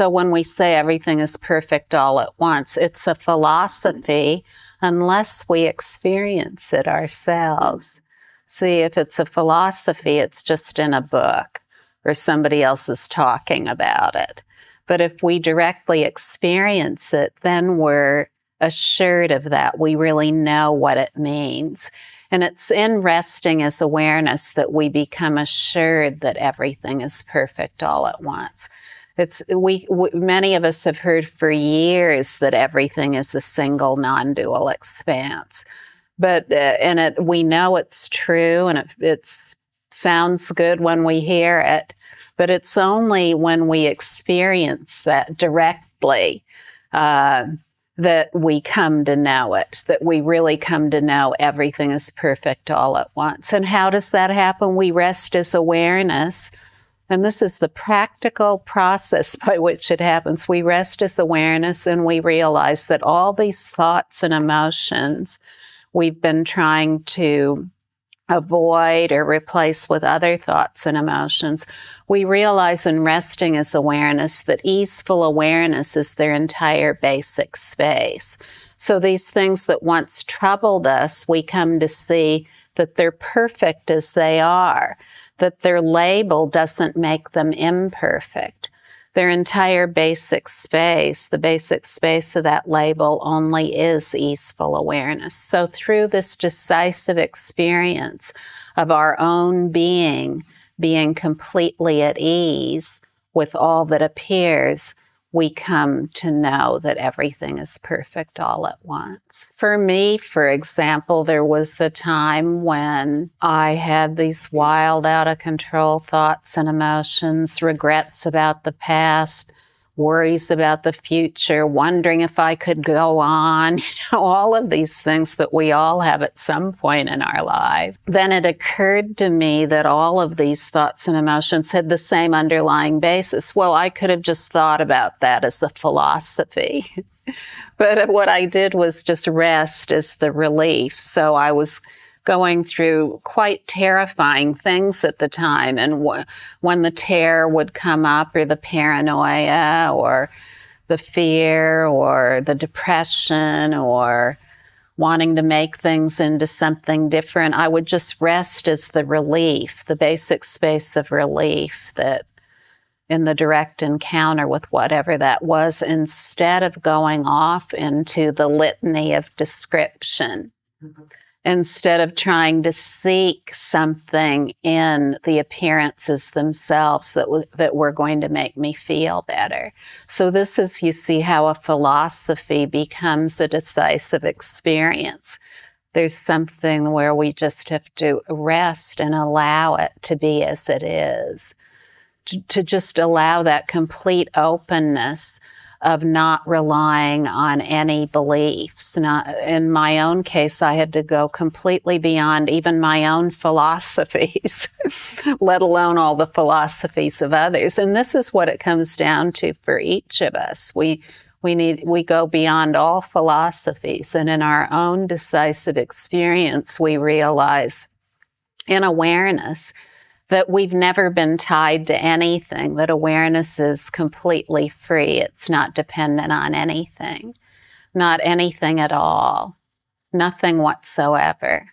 So when we say everything is perfect all at once, it's a philosophy unless we experience it ourselves. See, if it's a philosophy, it's just in a book or somebody else is talking about it. But if we directly experience it, then we're assured of that. We really know what it means. And it's in resting as awareness that we become assured that everything is perfect all at once. Many of us have heard for years that everything is a single non-dual expanse. But we know it's true, and it sounds good when we hear it. But it's only when we experience that directly that we come to know it, that we really come to know everything is perfect all at once. And how does that happen? We rest as awareness. And this is the practical process by which it happens. We rest as awareness, and we realize that all these thoughts and emotions we've been trying to avoid or replace with other thoughts and emotions, we realize in resting as awareness that easeful awareness is their entire basic space. So these things that once troubled us, we come to see that they're perfect as they are, that their label doesn't make them imperfect. Their entire basic space, the basic space of that label, only is easeful awareness. So through this decisive experience of our own being completely at ease with all that appears, we come to know that everything is perfect all at once. For me, for example, there was a time when I had these wild, out of control thoughts and emotions, regrets about the past, worries about the future, wondering if I could go on, all of these things that we all have at some point in our lives. Then it occurred to me that all of these thoughts and emotions had the same underlying basis. Well, I could have just thought about that as a philosophy. But what I did was just rest as the relief. So I was going through quite terrifying things at the time. And when the terror would come up, or the paranoia, or the fear, or the depression, or wanting to make things into something different, I would just rest as the relief, the basic space of relief that in the direct encounter with whatever that was, instead of going off into the litany of description. Mm-hmm. Instead of trying to seek something in the appearances themselves that were going to make me feel better. So this is, you see, how a philosophy becomes a decisive experience. There's something where we just have to rest and allow it to be as it is, to just allow that complete openness of not relying on any beliefs. In my own case, I had to go completely beyond even my own philosophies, let alone all the philosophies of others. And this is what it comes down to for each of us. We go beyond all philosophies, and in our own decisive experience, we realize in awareness that we've never been tied to anything, that awareness is completely free. It's not dependent on anything, not anything at all, nothing whatsoever.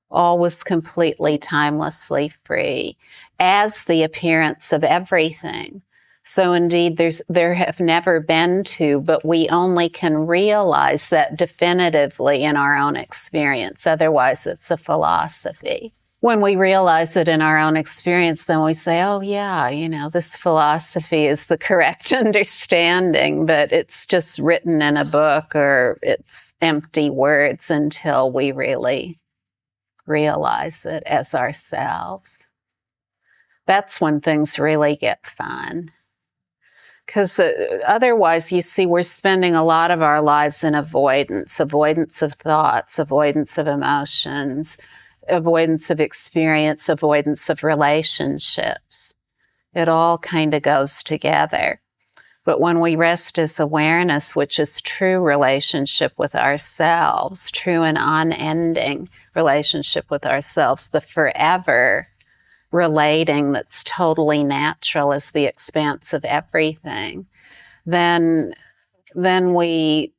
All was completely timelessly free, as the appearance of everything. So indeed, there have never been two, but we only can realize that definitively in our own experience. Otherwise, it's a philosophy. When we realize it in our own experience, then we say, oh yeah, this philosophy is the correct understanding, but it's just written in a book, or it's empty words, until we really realize it as ourselves. That's when things really get fun. Because otherwise, you see, we're spending a lot of our lives in avoidance of thoughts, avoidance of emotions, avoidance of experience, avoidance of relationships. It all kind of goes together. But when we rest as awareness, which is true relationship with ourselves, true and unending relationship with ourselves, the forever relating that's totally natural as the expanse of everything, then we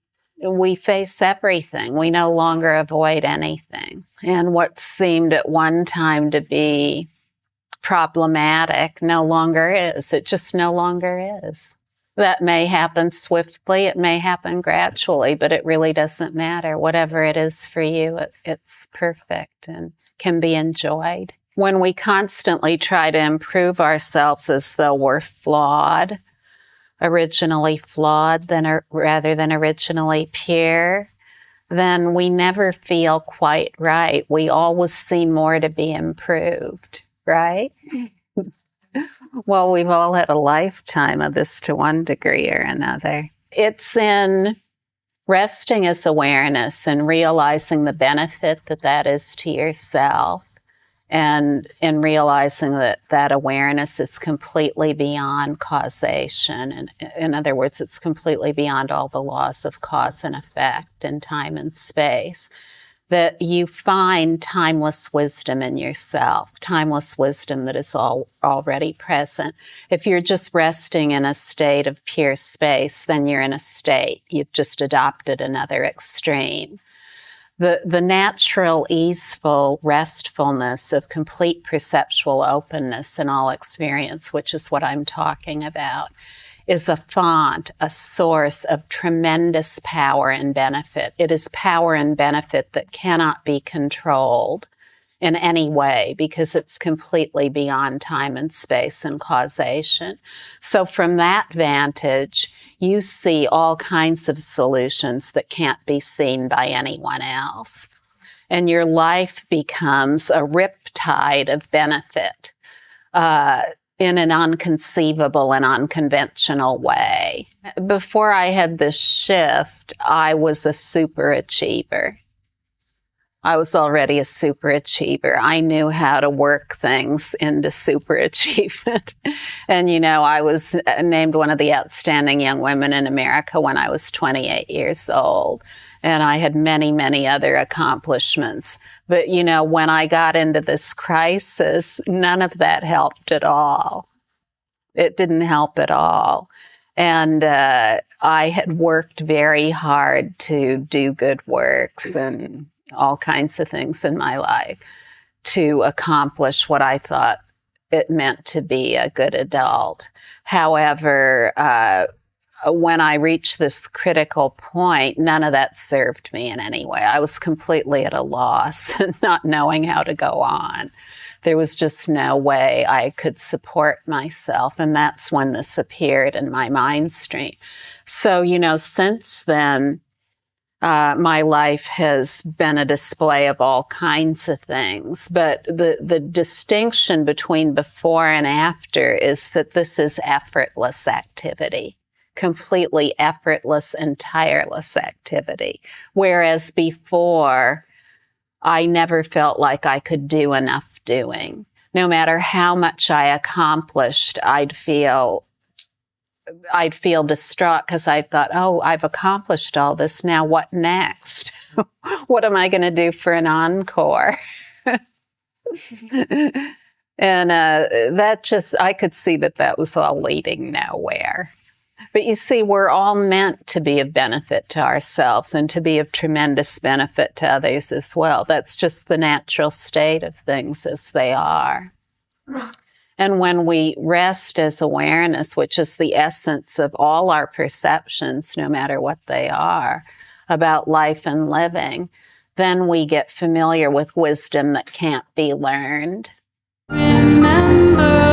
face everything. We no longer avoid anything. And what seemed at one time to be problematic no longer is. It just no longer is. That may happen swiftly, it may happen gradually, but it really doesn't matter. Whatever it is for you, it's perfect and can be enjoyed. When we constantly try to improve ourselves as though we're flawed, originally flawed rather than originally pure, then we never feel quite right. We always see more to be improved, right? Well, we've all had a lifetime of this to one degree or another. It's in resting as awareness and realizing the benefit that is to yourself, and in realizing that awareness is completely beyond causation. And in other words, it's completely beyond all the laws of cause and effect in time and space, that you find timeless wisdom in yourself, timeless wisdom that is already present. If you're just resting in a state of pure space, then you're in a state. You've just adopted another extreme. The natural, easeful restfulness of complete perceptual openness in all experience, which is what I'm talking about, is a font, a source of tremendous power and benefit. It is power and benefit that cannot be controlled in any way because it's completely beyond time and space and causation. So from that vantage, you see all kinds of solutions that can't be seen by anyone else. And your life becomes a riptide of benefit in an unconceivable and unconventional way. Before I had this shift, I was a super achiever. I was already a super achiever. I knew how to work things into super achievement. And, I was named one of the outstanding young women in America when I was 28 years old. And I had many, many other accomplishments. But, when I got into this crisis, none of that helped at all. It didn't help at all. And I had worked very hard to do good works and all kinds of things in my life to accomplish what I thought it meant to be a good adult. However, when I reached this critical point, none of that served me in any way. I was completely at a loss, not knowing how to go on. There was just no way I could support myself, and that's when this appeared in my mind stream. So, since then, my life has been a display of all kinds of things, but the distinction between before and after is that this is effortless activity, completely effortless and tireless activity. Whereas before, I never felt like I could do enough doing. No matter how much I accomplished, I'd feel distraught because I thought, I've accomplished all this. Now what next? What am I going to do for an encore? And I could see that was all leading nowhere. But you see, we're all meant to be of benefit to ourselves and to be of tremendous benefit to others as well. That's just the natural state of things as they are. And when we rest as awareness, which is the essence of all our perceptions, no matter what they are, about life and living, then we get familiar with wisdom that can't be learned. Remember